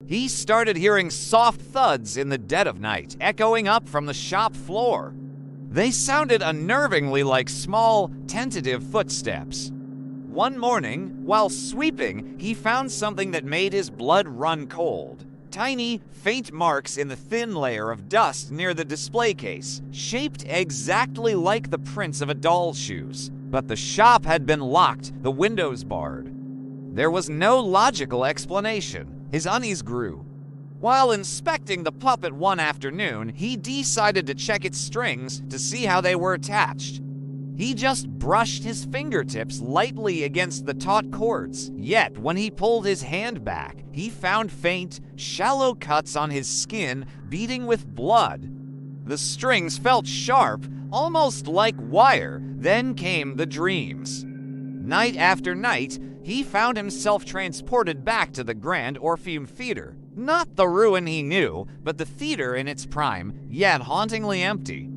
He started hearing soft thuds in the dead of night, echoing up from the shop floor. They sounded unnervingly like small, tentative footsteps. One morning, while sweeping, he found something that made his blood run cold. Tiny, faint marks in the thin layer of dust near the display case, shaped exactly like the prints of a doll's shoes. But the shop had been locked, the windows barred. There was no logical explanation. His unease grew. While inspecting the puppet one afternoon, he decided to check its strings to see how they were attached. He just brushed his fingertips lightly against the taut cords. Yet, when he pulled his hand back, he found faint, shallow cuts on his skin beating with blood. The strings felt sharp, almost like wire. Then came the dreams. Night after night, he found himself transported back to the Grand Orpheum Theater. Not the ruin he knew, but the theater in its prime, yet hauntingly empty.